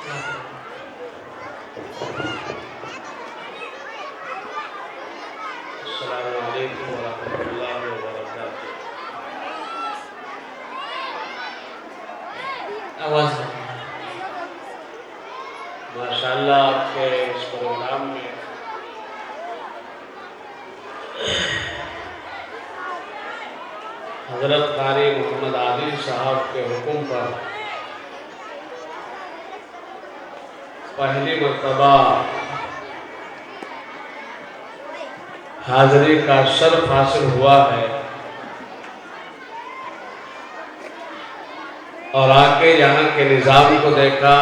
السلام علیکم ورحمۃ اللہ وبرکاتہ۔ آواز ماشاءاللہ آپ کے اس پروگرام میں حضرت قاری محمد عادل صاحب کے حکم پر پہلی مرتبہ حاضری کا شرف حاصل ہوا ہے، اور آ کے یہاں کے نظام کو دیکھا،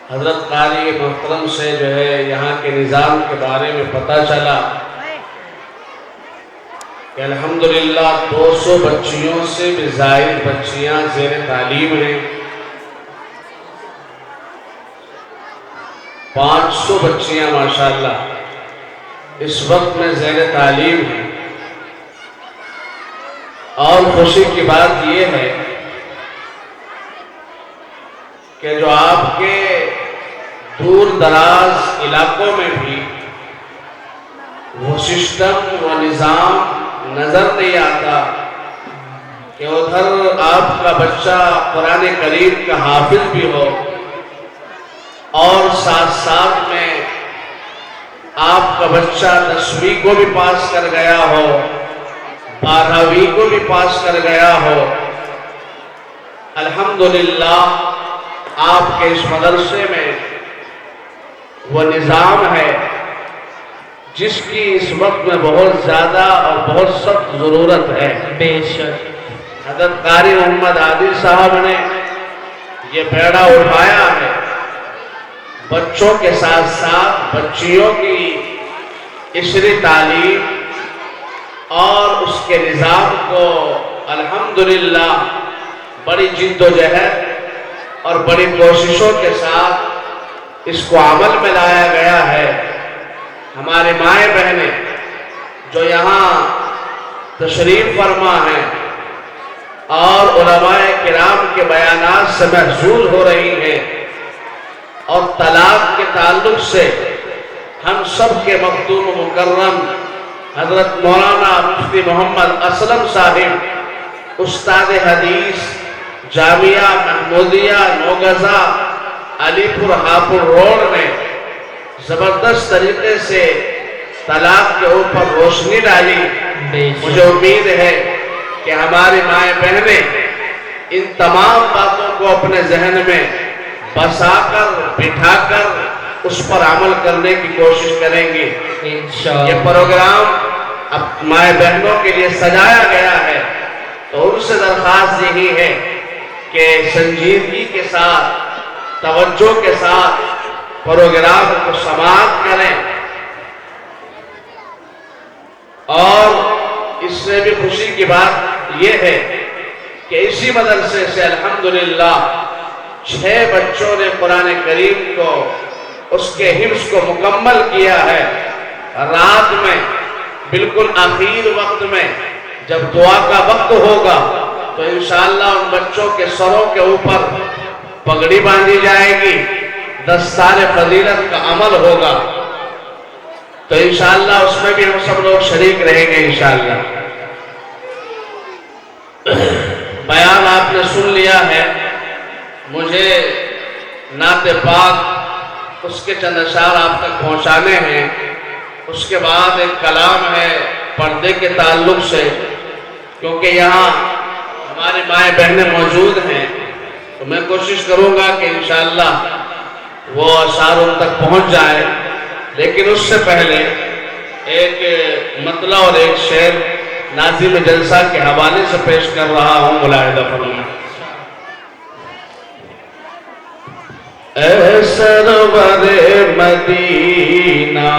حضرت قاری محترم سے جو ہے یہاں کے نظام کے بارے میں پتہ چلا کہ الحمدللہ 200 بچیوں سے بھی زائد بچیاں زیر تعلیم ہیں، 500 بچیاں ماشاءاللہ اس وقت میں زیر تعلیم ہیں۔ اور خوشی کی بات یہ ہے کہ جو آپ کے دور دراز علاقوں میں بھی وہ سسٹم و نظام نظر نہیں آتا کہ ادھر آپ کا بچہ قرآن کریم کا حافظ بھی ہو اور ساتھ ساتھ میں آپ کا بچہ 10ویں کو بھی پاس کر گیا ہو، 12ویں کو بھی پاس کر گیا ہو۔ الحمدللہ آپ کے اس مدرسے میں وہ نظام ہے جس کی اس وقت میں بہت زیادہ اور بہت سخت ضرورت ہے۔ بے شک حضرت قاری محمد عادل صاحب نے یہ بیڑا اٹھایا ہے، بچوں کے ساتھ ساتھ بچیوں کی عشری تعلیم اور اس کے نظام کو الحمدللہ بڑی جد و جہد اور بڑی کوششوں کے ساتھ اس کو عمل میں لایا گیا ہے۔ ہمارے مائیں بہنیں جو یہاں تشریف فرما ہیں اور علماء کرام کے بیانات سے محظوظ ہو رہی ہیں، اور طلاق کے تعلق سے ہم سب کے مخدوم و مکرم حضرت مولانا مفتی محمد اسلم صاحب استاد حدیث جامعہ محمودیہ نوگزہ علی پور ہاپور روڈ میں زبردست طریقے سے طلاق کے اوپر روشنی ڈالی۔ مجھے امید ہے کہ ہماری مائیں بہنیں ان تمام باتوں کو اپنے ذہن میں بسا کر بٹھا کر اس پر عمل کرنے کی کوشش کریں گی۔ یہ پروگرام اب مائیں بہنوں کے لیے سجایا گیا ہے، تو ان سے درخواست یہی ہے کہ سنجیدگی کے ساتھ توجہ کے ساتھ پروگرام کو سماعت کریں، اور اس سے بھی خوشی کی بات یہ ہے کہ اسی مدرسے سے الحمدللہ 6 بچوں نے قرآن کریم کو اس کے حفظ کو مکمل کیا ہے۔ رات میں بالکل آخر وقت میں جب دعا کا وقت ہوگا تو انشاءاللہ ان بچوں کے سروں کے اوپر پگڑی باندھی جائے گی، دستار فضیلت کا عمل ہوگا، تو انشاءاللہ اس میں بھی ہم سب لوگ شریک رہیں گے انشاءاللہ۔ بیان آپ نے سن لیا ہے، مجھے نعت پاک اس کے چند اشعار آپ تک پہنچانے ہیں، اس کے بعد ایک کلام ہے پردے کے تعلق سے، کیونکہ یہاں ہماری مائیں بہنیں موجود ہیں، تو میں کوشش کروں گا کہ انشاءاللہ وہ اشعار ان تک پہنچ جائے، لیکن اس سے پہلے ایک مطلع اور ایک شعر ناظم جلسہ کے حوالے سے پیش کر رہا ہوں، ملاحظہ فرمائیں۔ اے سرور مدینہ،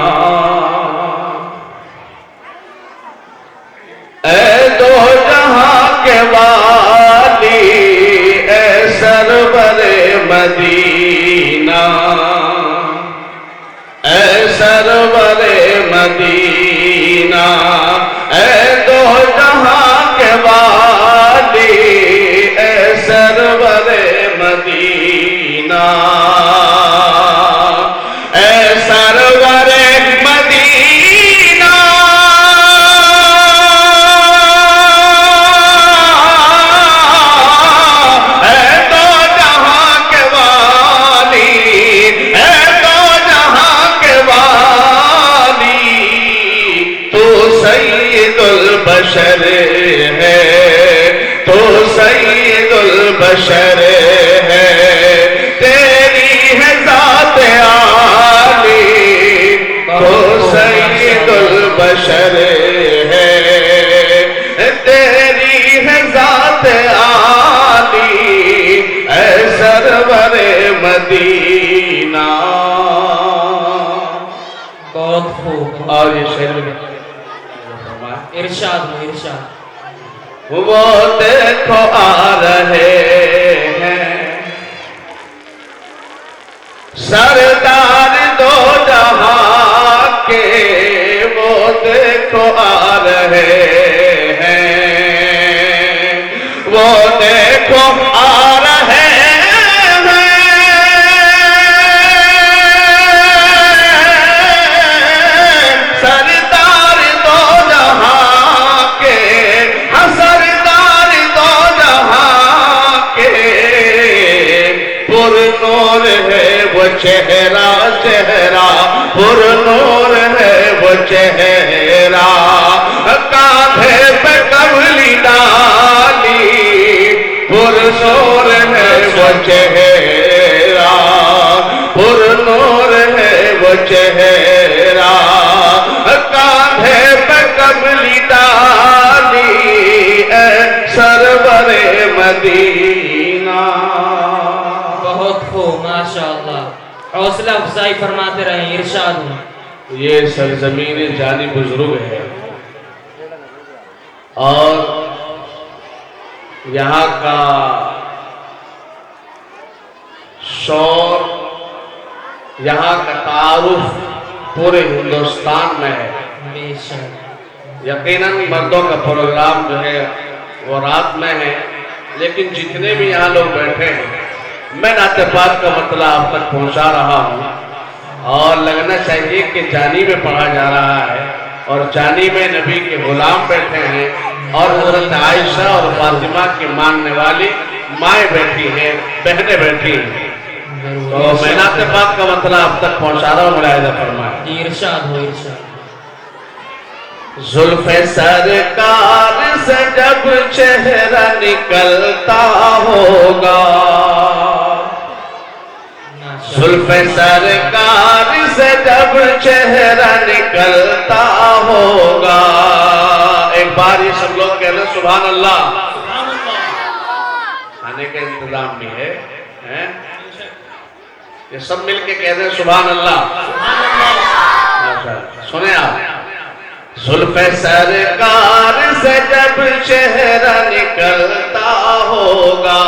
اے دو جہاں کے والی، اے سرور مدینہ، اے سرور مدینہ، اے دو جہاں کے والی، اے سرور البشر ہے تیری ہے ذات عالی تو سید البشر ہے تیری ہے ذات عالی اے سرور مدینہ. بہت خوب. اور یہ شعر میں ارشاد ہو ارشاد. وہ دیکھو آ رہے ہیں سردار دو جہاں کے وہ دیکھو آ رہے ہیں وہ دیکھو آ رہے ہیں سردار دو جہاں کے سردار دو جہاں کے پر نور ہے وہ چہرہ چہرہ پر نور ہے وہ چہرہ کاندھے پہ کملی ڈالی پر نور ہے وہ چہرہ پر نور ہے وہ چہرہ کاندھے پہ کملی ڈالی اے سرور مدینہ. بہت خوب ماشاءاللہ. حوصلہ افزائی فرماتے رہیں. ارشاد ہوں. یہ سرزمین جانی بزرگ ہے اور یہاں کا شور یہاں کا تعارف پورے ہندوستان میں ہے. بے شک. یقیناً مردوں کا پروگرام جو ہے وہ رات میں ہے لیکن جتنے بھی یہاں لوگ بیٹھے ہیں میں نعت پاک کا مطلب آپ تک پہنچا رہا ہوں اور لگنا چاہیے کہ جانی میں پڑھا جا رہا ہے اور جانی میں نبی کے غلام بیٹھے ہیں اور حضرت عائشہ اور فاطمہ کی ماننے والی مائیں بیٹھی ہیں بہنیں بیٹھی ہیں. تو میں نعت پاک کا مطلب آپ تک پہنچا رہا ہوں. ملاحظہ فرمائیں. ارشاد ہو ارشاد. زلف سرکار سے جب چہرہ نکلتا ہوگا زلف سرکار سے جب چہرہ نکلتا ہوگا. ایک بار یہ سب لوگ کہہ رہے سبحان اللہ. کھانے کا انتظام بھی ہے یہ سب مل کے کہہ رہے سبحان اللہ. سنیں آپ. زلف سرکار سے جب چہرہ نکلتا ہوگا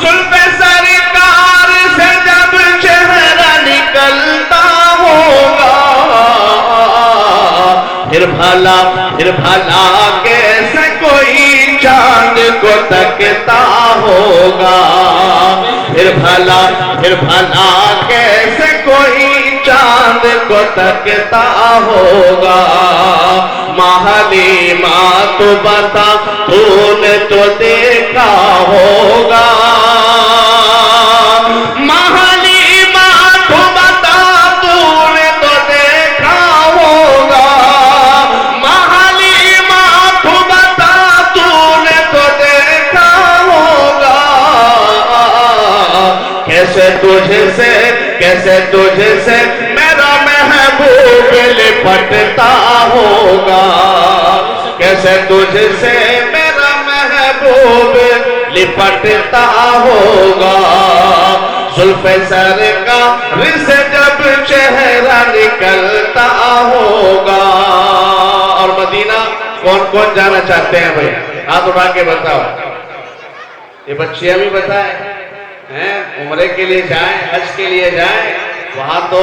زلف سرکار سے جب چہرہ نکلتا ہوگا پھر بھلا کیسے کوئی چاند کو تکتا ہوگا پھر بھلا کیسے کوئی چاند کو تکتا ہوگا. حلیمہ تو بتا تو نے تو دیکھا ہوگا حلیمہ تو بتا تو نے تو دیکھا ہوگا حلیمہ تو بتا تو نے تو دیکھا ہوگا. کیسے تجھ سے میرا محبوب لپٹتا ہوگا کیسے تجھ سے میرا محبوب لپٹتا ہوگا. زلف سرکار سے جب چہرہ نکلتا ہوگا. اور مدینہ کون کون جانا چاہتے ہیں بھائی ہاتھ اٹھا کے بتاؤ. یہ بچیاں بھی بتائیں عمرے کے لیے جائیں حج کے لیے جائیں وہاں تو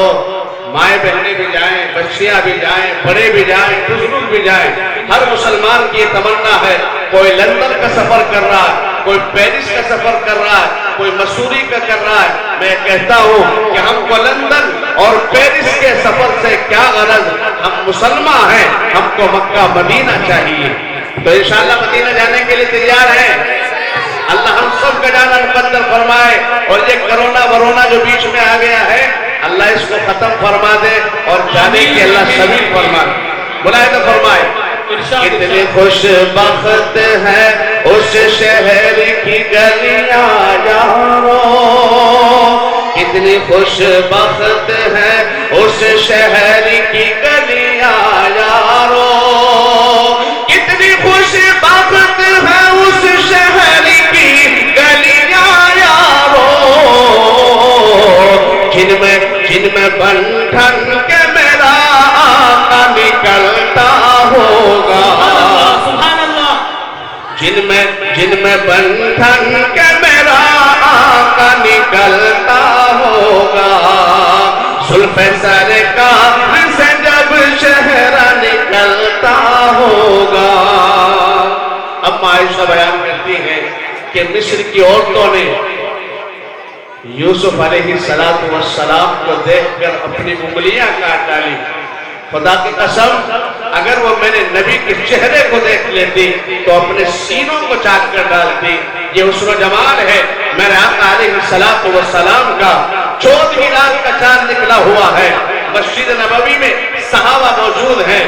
مائیں بہنیں بھی جائیں بچیاں بھی جائیں بڑے بھی جائیں بزرگ بھی جائیں. ہر مسلمان کی یہ تمنا ہے. کوئی لندن کا سفر کر رہا ہے کوئی پیرس کا سفر کر رہا ہے کوئی مسوری کا کر رہا ہے. میں کہتا ہوں کہ ہم کو لندن اور پیرس کے سفر سے کیا غرض. ہم مسلمان ہیں ہم کو مکہ مدینہ چاہیے. تو انشاءاللہ مدینہ جانے کے لیے تیار ہیں. اللہ ہم سب کا جانا مقدر فرمائے اور یہ کرونا جو بیچ میں آ گیا ہے اللہ اس کو ختم فرما دے اور جانے کی اللہ سبیل فرما دے. ملاحظہ فرمائے. کتنے خوش بخت ہیں اس اس شہر کی گلیاں یارو کتنی خوش بخت ہے اس شہر کی گلیاں یارو کتنی خوش بخت ہے اس شہر کی گلیاں یارو جن میں بندھن کے میرا آقا نکلتا ہوگا سبحان اللہ جن میں بندھن کے میرا آقا نکلتا ہوگا زلف سرکار سے جب چہرہ نکلتا ہوگا اب عائشہ بیان کرتی ہیں کہ مصر کی عورتوں نے یوسف علیہ السلام کو دیکھ کر اپنی انگلیاں کاٹ ڈالی خدا کی قسم اگر وہ میں نے نبی کے چہرے کو دیکھ لیتی تو اپنے سینوں کو چاٹ کر ڈالتی یہ حسن و جمال ہے میرے آقا علیہ السلام کا 14 رات کا چاند نکلا ہوا ہے مسجد نبوی میں صحابہ موجود ہیں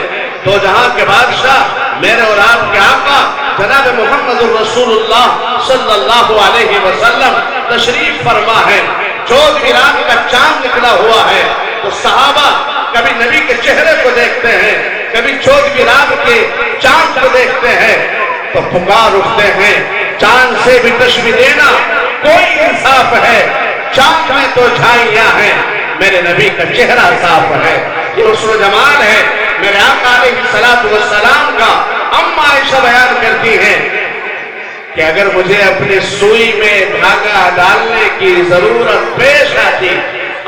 دو جہاں کے بادشاہ میرے اور آپ کے آقا جناب محمد الرسول اللہ صلی اللہ علیہ وسلم تشریف فرما ہے 14 رات کا چاند نکلا ہوا ہے تو صحابہ کبھی نبی کے چہرے کو دیکھتے ہیں کبھی 14 رات کے چاند کو دیکھتے ہیں تو پکار اٹھتے ہیں چاند سے بھی تشبیہ دینا کوئی انصاف ہے چاند میں تو جھائیاں ہیں میرے نبی کا چہرہ صاف ہے یہ حسن و جمال ہے میرے آقا علیہ السلام کا اما عائشہ بیان کرتی ہیں کہ اگر مجھے اپنی سوئی میں دھاگا ڈالنے کی ضرورت پیش آتی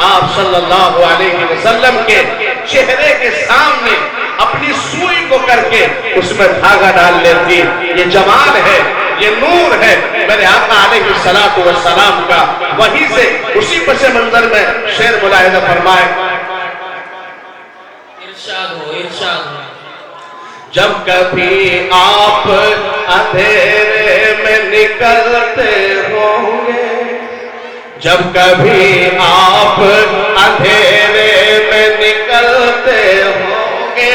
آپ صلی اللہ علیہ وسلم کے چہرے کے سامنے اپنی سوئی کو کر کے اس میں دھاگا ڈال لیتی یہ جمال ہے یہ نور ہے میرے آقا علیہ السلام کا وہیں سے اسی پس منظر میں شعر ملاحظہ فرمائے ارشاد ہو جب کبھی آپ اندھیرے میں نکلتے ہوں گے جب کبھی آپ اندھیرے میں نکلتے ہوں گے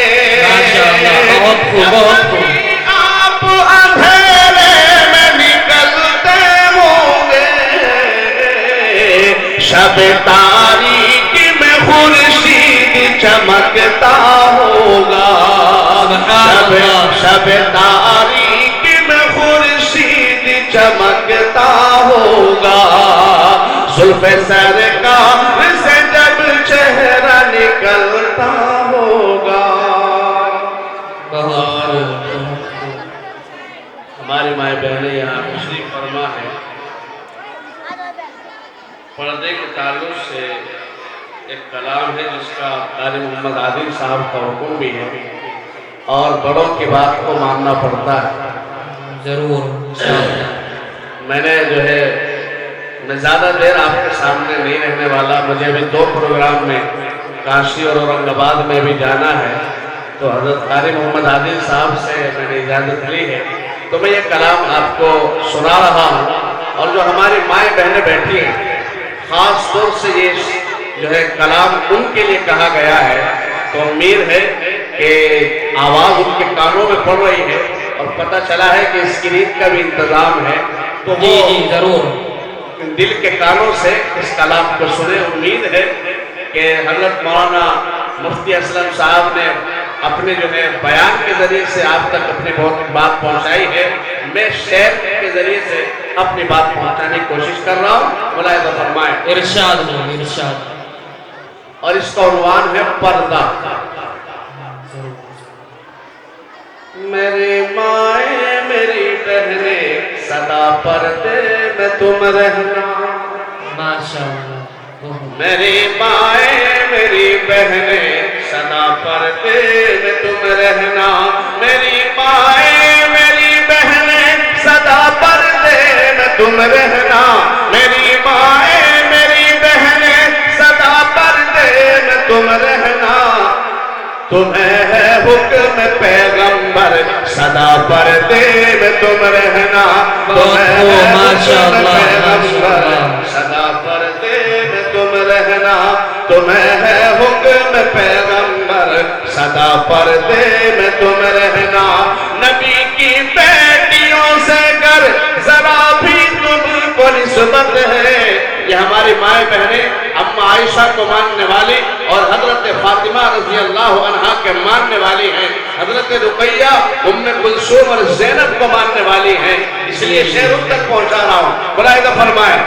بہت خوب آپ اندھیرے میں نکلتے ہوں گے شب تاریکی میں خورشید چمکتا ہوگا شب تاریکی میں خورشید چمکتا ہوگا زلف سرکار سے جب چہرہ نکلتا ہوگا ہماری مائیں بہنیں یہاں تشریف فرما ہے پردے کے تعلق سے ایک کلام ہے جس کا قاری محمد عادل صاحب کا حکم بھی ہے اور بڑوں کی بات کو ماننا پڑتا ہے ضرور میں نے جو ہے میں زیادہ دیر آپ کے سامنے نہیں رہنے والا مجھے ابھی 2 پروگرام میں کاشی اور اورنگ آباد میں بھی جانا ہے تو حضرت قاری محمد عادل صاحب سے میں نے اجازت لی ہے تو میں یہ کلام آپ کو سنا رہا ہوں اور جو ہماری مائیں بہنیں بیٹھی ہیں خاص طور سے یہ جو ہے کلام ان کے لیے کہا گیا ہے تو امید ہے کہ آواز ان کے کانوں میں پڑ رہی ہے اور پتہ چلا ہے کہ اسکرین کا بھی انتظام ہے تو وہ ضرور دل کے کانوں سے اس کلام کو سنے امید ہے کہ حضرت مولانا مفتی اسلم صاحب نے اپنے جو ہے بیان کے ذریعے سے آپ تک اپنی بات پہنچائی ہے میں شعر کے ذریعے سے اپنی بات پہنچانے کی کوشش کر رہا ہوں ملاحظہ فرمائیں ارشاد اور اس کا عنوان ہے پردہ میری مائیں میری بہنیں سدا پردے میں تم رہنا ماشاءاللہ میری مائیں میری بہنیں سدا پردے میں تم رہنا میری مائیں میری بہنیں سدا پردے میں تم رہنا میری مائیں میری بہنیں سدا پردے میں تم رہنا تمہیں ہے حکم پیغمبر سدا پردے میں تم رہنا تمہیں ہے حکم پیغمبر سدا پردے میں تم رہنا تمہیں ہے حکم پیغمبر سدا پردے میں تم رہنا نبی کی بیٹیوں سے گر یہ ہماری مائیں بہنیں اما عائشہ کو ماننے والی اور حضرت فاطمہ رضی اللہ عنہا کے ماننے والی ہیں، حضرت رقیہ ام کلثوم اور زینب کو ماننے والی ہیں، اس لیے شعر ان تک پہنچا رہا ہوں۔ ملاحظہ فرمائے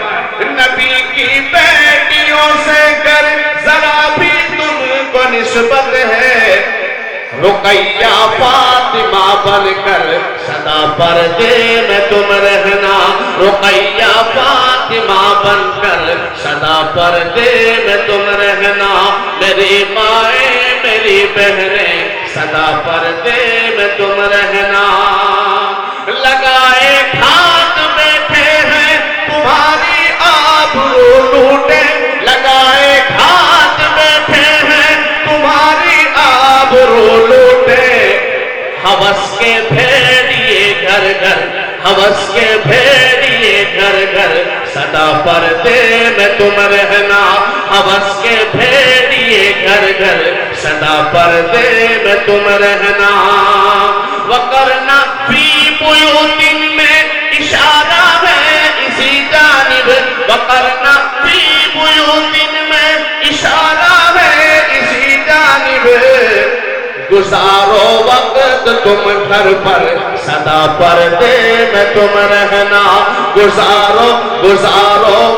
نبی کی بیٹیوں سے گر ذرا بھی تم کو نسبت ہے، رقیہ فاطمہ بن کر سدا پردے میں تم رہنا، رقیہ فاطمہ بن کر سدا پردے میں تم رہنا، میری مائیں میری بہنیں سدا پردے میں تم رہنا، لگائے ہاتھ بیٹھے ہیں تمہاری آبرو لوٹے، لگائے ہاتھ بیٹھے ہیں تمہاری آبرو لوٹے، ہوس کے بھیڑیے گھر گھر، ہوس کے بھیڑیے گھر گھر سدا پردے میں تم رہنا، ہوس کے بھیڑیے گھر گھر سدا پردے میں تم رہنا، وقرنا فی بیوت میں اشارہ ہے اسی جانب، وقرنا فی بیوت میں اشارہ ہے اسی جانب، گزارو وقت تم گھر پر سدا پردے میں تم رہنا، گزارو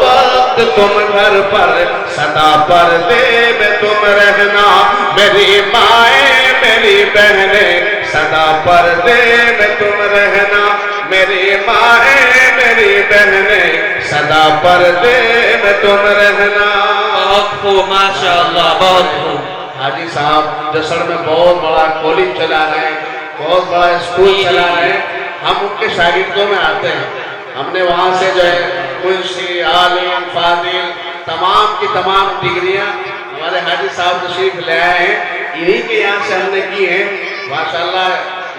وقت تم گھر پر سدا پردے میں تم رہنا، میری مائیں میری بہنیں سدا پردے میں تم رہنا، میری مائیں میری بہنیں سدا پردے میں تم رہنا۔ بہت خوب ماشاءاللہ، بہت خوب۔ حاجی صاحب جسڑ میں بہت بڑا کالج چلا رہے ہیں، بہت بڑا اسکول چلا رہے ہیں، ہم ان کے شاگردوں میں آتے ہیں، ہم نے وہاں سے جو ہے منشی، عالم، فاضل تمام کی تمام ڈگریاں ہمارے حاجی صاحب تشریف لے آئے ہیں، انہی کے یہاں سے ہم نے کی ہیں، ماشاءاللہ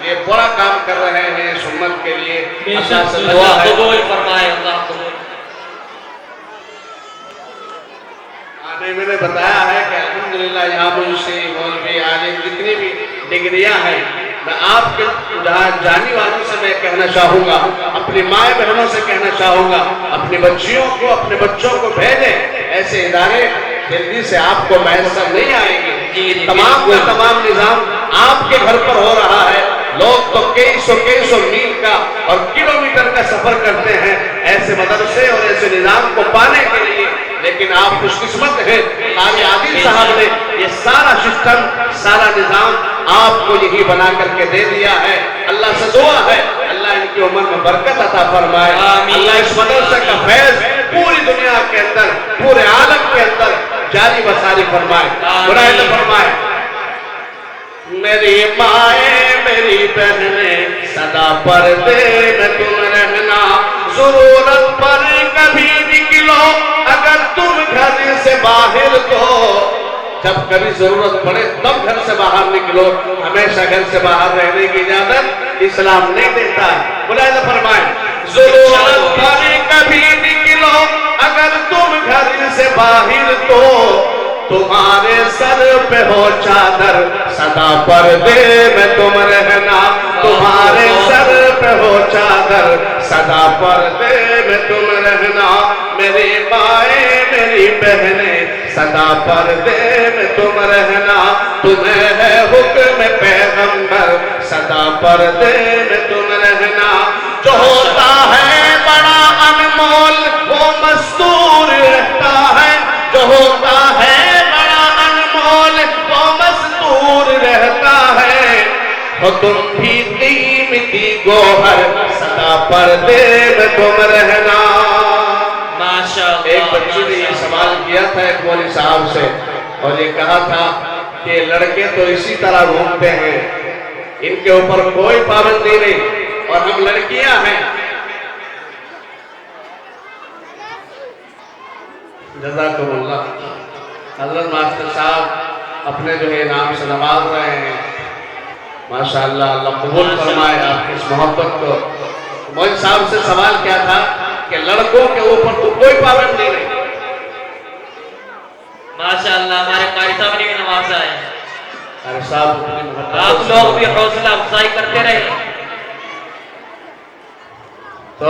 یہ بڑا کام کر رہے ہیں سنت کے لیے، اللہ سے دعا قبول فرمائے، اللہ قبول۔ میں نے بتایا ہے کہ الحمدللہ یہاں منشی، مولوی، عالم جتنی بھی ڈگریاں ہیں، میں آپ کے جانی والوں سے میں کہنا چاہوں گا، اپنی مائیں بہنوں سے کہنا چاہوں گا، اپنی بچیوں کو اپنے بچوں کو بھیجیں، ایسے ادارے جلدی سے آپ کو میسر نہیں آئیں گے، تمام کا تمام نظام آپ کے گھر پر ہو رہا ہے، لوگ تو کئی سو میل کا اور کلومیٹر کا سفر کرتے ہیں ایسے مدرسے اور ایسے نظام کو پانے کے لیے، لیکن آپ خوش قسمت ہیں، قاری عادل صاحب نے یہ سارا سسٹم، سارا نظام آپ کو یہی بنا کر کے دے دیا ہے، اللہ سے دعا ہے اللہ ان کی عمر میں برکت عطا فرمائے، اللہ اس مدرسے کا فیض پوری دنیا کے اندر، پورے عالم کے اندر جاری و ساری فرمائے، مراحل فرمائے، میری مائیں میری بہنیں سدا پردے میں تم رہنا، ضرورت پر کبھی نکلو اگر تم گھر سے باہر تو، جب کبھی ضرورت پڑے تب گھر سے باہر نکلو، ہمیشہ گھر سے باہر رہنے کی اجازت اسلام نہیں دیتا ہے، ملاحظہ فرمائیں، ضرورت پر کبھی نکلو اگر تم گھر سے باہر تو، تمہارے سر پہ ہو چادر سدا پردے میں تم رہنا، تمہارے سر پہ ہو چادر سدا پردے میں تم رہنا، میری مائیں میری بہنیں سدا پردے میں تم رہنا، تمہیں ہے حکم پیغمبر سدا پردے میں تم رہنا، جو ہوتا ہے بڑا انمول وہ مستور رہتا ہے، جو ہوتا ہے رہتا ہے، اور تم بھی قیمتی گوہر سدا پردے میں تم رہنا۔ ماشاءاللہ۔ ایک بچی نے یہ سوال کیا تھا ایک مولوی صاحب سے اور یہ کہا تھا کہ لڑکے تو اسی طرح گھومتے ہیں، ان کے اوپر کوئی پابندی نہیں اور ہم لڑکیاں ہیں۔ جزاکم اللہ۔ حضرت ماسٹر صاحب اپنے جو ہے انعام سے نواز رہے ہیں، ماشاءاللہ اللہ قبول فرمائے آپ کی اس محبت کو۔ مولوی صاحب سے سوال کیا تھا کہ لڑکوں کے اوپر تو کوئی پابندی نہیں۔ ماشاءاللہ ہمارے قاری صاحب نے بھی نوازا ہے، قاری صاحب آپ لوگ بھی حوصلہ افزائی کرتے رہے۔ تو